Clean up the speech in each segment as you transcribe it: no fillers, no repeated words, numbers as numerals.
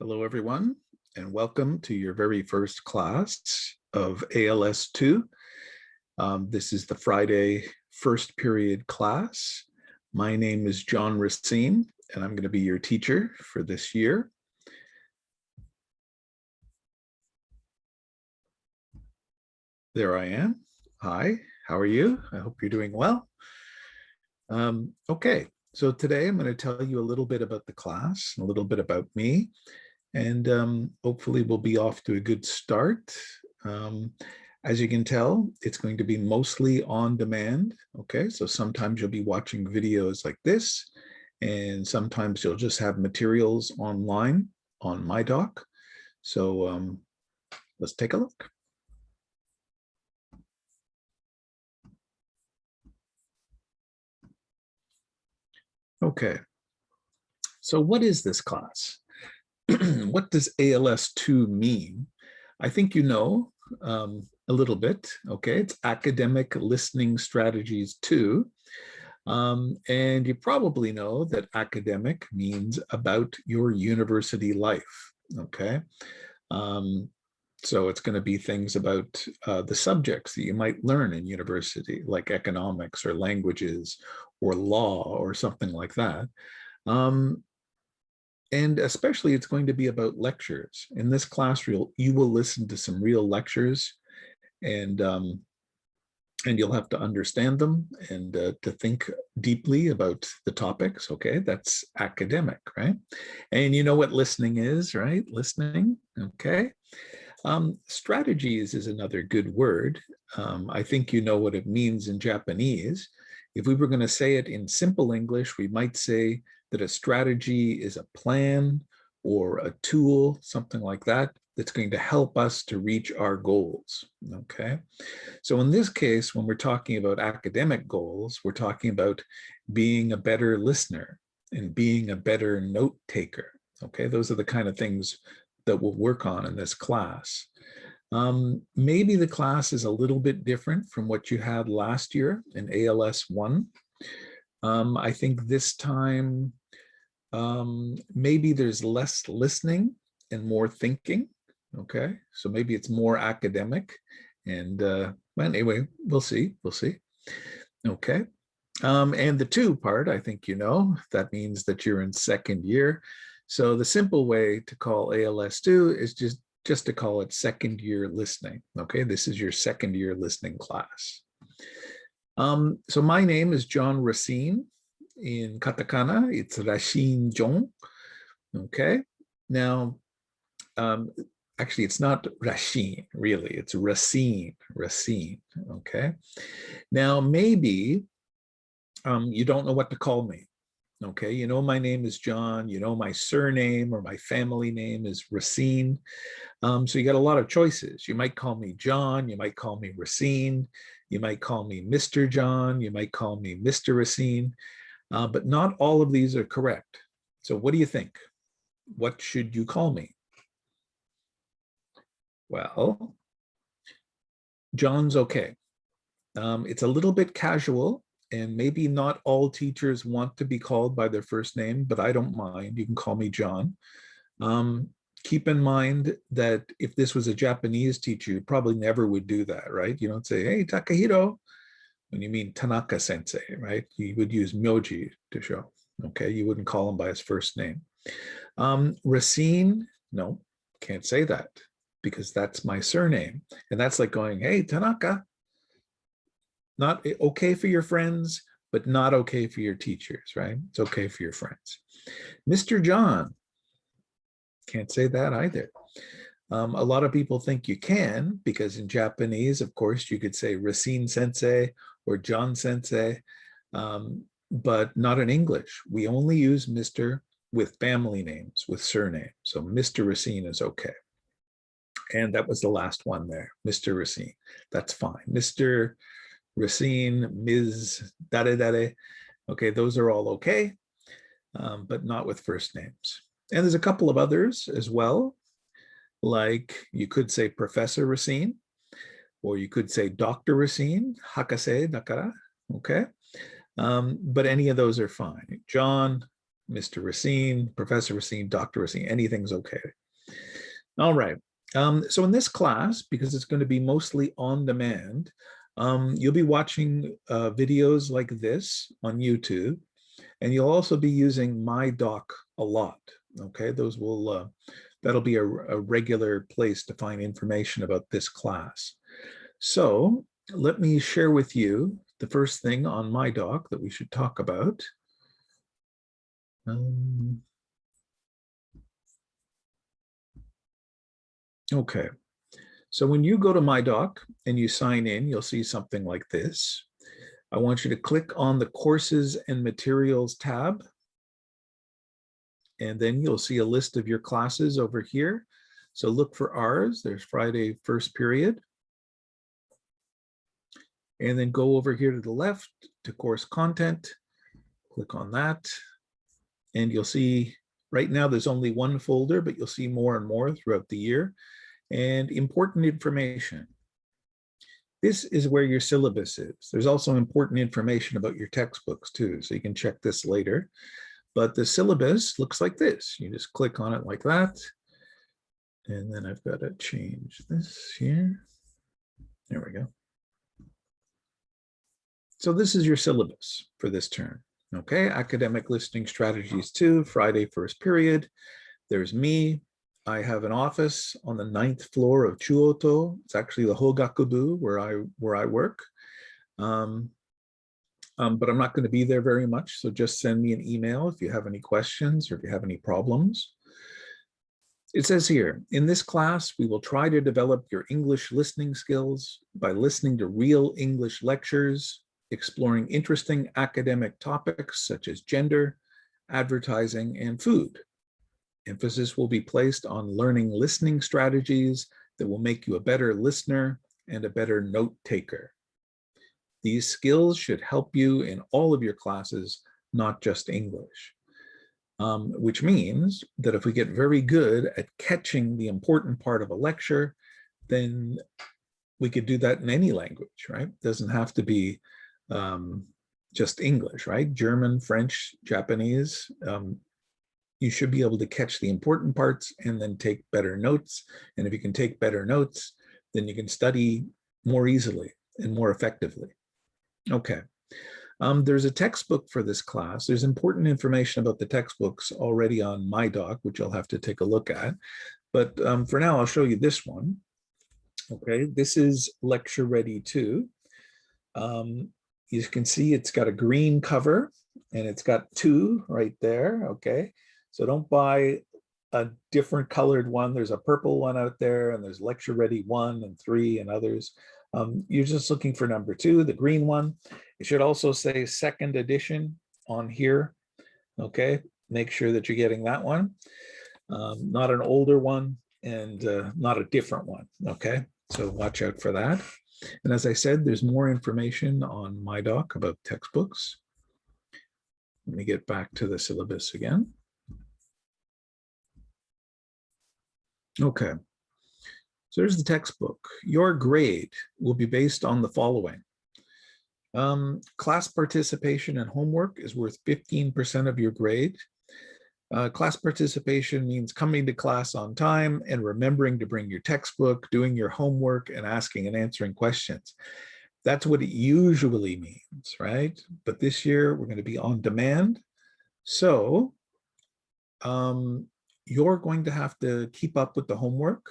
Hello, everyone, and welcome to your very first class of ALS 2. This is the Friday first period class. My name is John Racine, and I'm going to be your teacher for this year. There I am. Hi, how are you? I hope you're doing well. Okay, so today I'm going to tell you a little bit about the class, a little bit about me, and hopefully we'll be off to a good start. As you can tell, it's going to be mostly on demand. Okay, so sometimes you'll be watching videos like this, and sometimes you'll just have materials online on my doc. So let's take a look. Okay, so what is this class? What does ALS 2 mean? I think you know a little bit, okay? It's Academic Listening Strategies 2. And you probably know that academic means about your university life, okay? So it's going to be things about the subjects that you might learn in university, like economics or languages or law or something like that. And especially it's going to be about lectures. In this class, you will listen to some real lectures, and you'll have to understand them and to think deeply about the topics. Okay, that's academic, right? And you know what listening is, right? Listening, okay. Strategies is another good word. I think you know what it means in Japanese. If we were going to say it in simple English, we might say that a strategy is a plan or a tool, something like that, that's going to help us to reach our goals, okay? So in this case, when we're talking about academic goals, we're talking about being a better listener and being a better note taker, okay? Those are the kind of things that we'll work on in this class. Maybe the class is a little bit different from what you had last year in ALS 1. I think this time, maybe there's less listening and more thinking, okay? So maybe it's more academic, and well, anyway, we'll see, okay? And the 2 part, I think you know, that means that you're in second year. So the simple way to call ALS 2 is just to call it second year listening, okay? This is your second year listening class. So my name is John Racine. In katakana, it's Racine John, okay? Now, actually, it's not Racine, really. It's Racine, okay? Now, maybe you don't know what to call me, okay? You know my name is John. You know my surname or my family name is Racine. So you got a lot of choices. You might call me John. You might call me Racine. You might call me Mr. John. You might call me Mr. Racine. But not all of these are correct. So what do you think? What should you call me? Well, John's okay. It's a little bit casual, and maybe not all teachers want to be called by their first name, but I don't mind. You can call me John. Keep in mind that if this was a Japanese teacher, you probably never would do that, right? You don't say, hey, Takahiro, when you mean Tanaka sensei, right? You would use myoji to show, okay? You wouldn't call him by his first name. Racine, no, can't say that because that's my surname. And that's like going, hey, Tanaka. Not okay for your friends, but not okay for your teachers, right? It's okay for your friends. Mr. John, can't say that either. A lot of people think you can, because in Japanese, of course, you could say Racine sensei or John sensei, but not in English. We only use Mr. with family names, with surname. So Mr. Racine is okay. And that was the last one there, Mr. Racine. That's fine. Mr. Racine, Ms. Dare. Okay, those are all okay, but not with first names. And there's a couple of others as well. Like you could say Professor Racine, or you could say Dr. Racine, Hakase Dakara, okay? But any of those are fine. John, Mr. Racine, Professor Racine, Dr. Racine, anything's okay. All right. So in this class, because it's going to be mostly on demand, you'll be watching videos like this on YouTube, and you'll also be using MyDoc a lot. Okay, those will that'll be a regular place to find information about this class. So let me share with you the first thing on MyDoc that we should talk about. Okay, so when you go to MyDoc and you sign in, you'll see something like this. I want you to click on the Courses and Materials tab, and then you'll see a list of your classes over here. So look for ours. There's Friday first period. And then go over here to the left to course content. Click on that. And you'll see right now there's only one folder, but you'll see more and more throughout the year. And important information. This is where your syllabus is. There's also important information about your textbooks too, so you can check this later. But the syllabus looks like this. You just click on it like that. And then I've got to change this here. There we go. So this is your syllabus for this term. Okay, Academic Listening Strategies 2, Friday first period. There's me. I have an office on the 9th floor of Chuoto. It's actually the Hogakubu where I work. But I'm not going to be there very much, so just send me an email if you have any questions or if you have any problems. It says here, in this class, we will try to develop your English listening skills by listening to real English lectures, exploring interesting academic topics such as gender, advertising, and food. Emphasis will be placed on learning listening strategies that will make you a better listener and a better note taker. These skills should help you in all of your classes, not just English. Which means that if we get very good at catching the important part of a lecture, then we could do that in any language, right? It doesn't have to be just English, right? German, French, Japanese. You should be able to catch the important parts and then take better notes. And if you can take better notes, then you can study more easily and more effectively. Okay. There's a textbook for this class. There's important information about the textbooks already on MyDoc, which you'll have to take a look at. But for now, I'll show you this one. Okay, this is Lecture Ready 2. You can see it's got a green cover and it's got 2 right there. Okay, so don't buy a different colored one. There's a purple one out there, and there's Lecture Ready 1 and 3 and others. You're just looking for number 2, the green one. It should also say second edition on here. Okay, make sure that you're getting that one. Not an older one and not a different one. Okay, so watch out for that. And as I said, there's more information on MyDoc about textbooks. Let me get back to the syllabus again. Okay, so there's the textbook. Your grade will be based on the following. Class participation and homework is worth 15% of your grade. Class participation means coming to class on time and remembering to bring your textbook, doing your homework, and asking and answering questions. That's what it usually means, right? But this year we're going to be on demand. So you're going to have to keep up with the homework.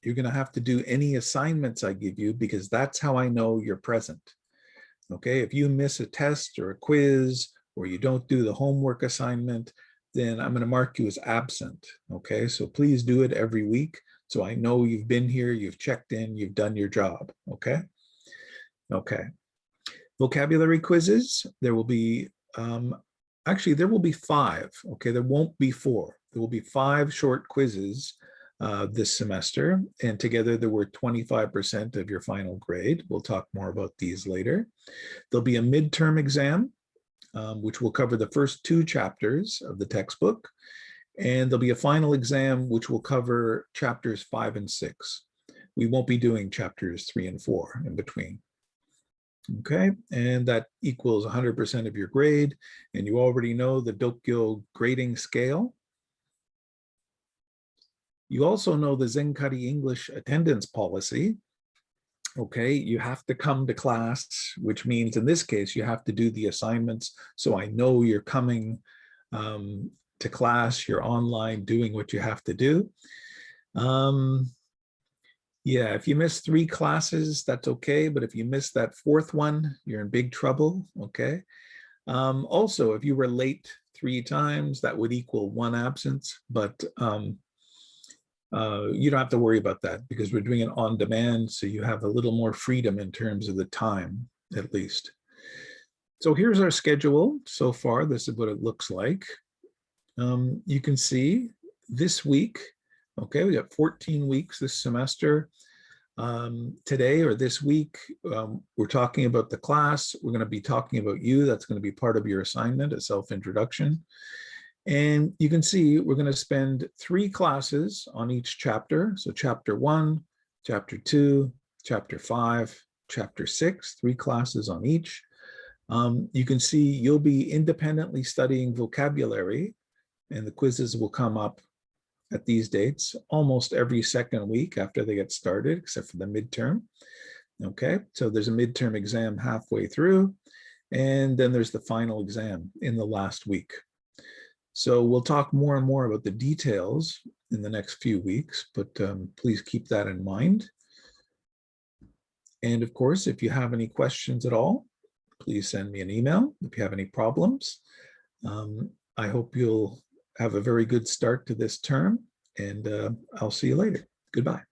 You're going to have to do any assignments I give you, because that's how I know you're present. Okay, if you miss a test or a quiz, or you don't do the homework assignment, then I'm going to mark you as absent. Okay, so please do it every week, so I know you've been here, you've checked in, you've done your job. Okay. Okay. Vocabulary quizzes. There will be, actually, there will be 5. Okay, there won't be 4. There will be 5 short quizzes this semester, and together they're worth 25% of your final grade. We'll talk more about these later. There'll be a midterm exam, which will cover the first 2 chapters of the textbook, and there'll be a final exam which will cover chapters 5 and 6. We won't be doing chapters 3 and 4 in between. Okay, and that equals 100% of your grade. And you already know the Dokyo grading scale. You also know the Zenkari English attendance policy. Okay, you have to come to class, which means in this case, you have to do the assignments. So I know you're coming to class, you're online doing what you have to do. Yeah, if you miss 3 classes, that's okay. But if you miss that 4th one, you're in big trouble, okay? Also, if you were late 3 times, that would equal 1 absence. But you don't have to worry about that because we're doing it on demand. So you have a little more freedom in terms of the time, at least. So here's our schedule so far. This is what it looks like. You can see this week, okay, we got 14 weeks this semester. Today or this week, we're talking about the class. We're going to be talking about you. That's going to be part of your assignment, a self-introduction. And you can see we're going to spend 3 classes on each chapter. So chapter 1, chapter 2, chapter 5, chapter 6, 3 classes on each. You can see you'll be independently studying vocabulary, and the quizzes will come up at these dates almost every second week after they get started, except for the midterm. Okay, so there's a midterm exam halfway through, and then there's the final exam in the last week. So we'll talk more and more about the details in the next few weeks, but please keep that in mind. And of course, if you have any questions at all, please send me an email if you have any problems. I hope you'll have a very good start to this term, and I'll see you later. Goodbye.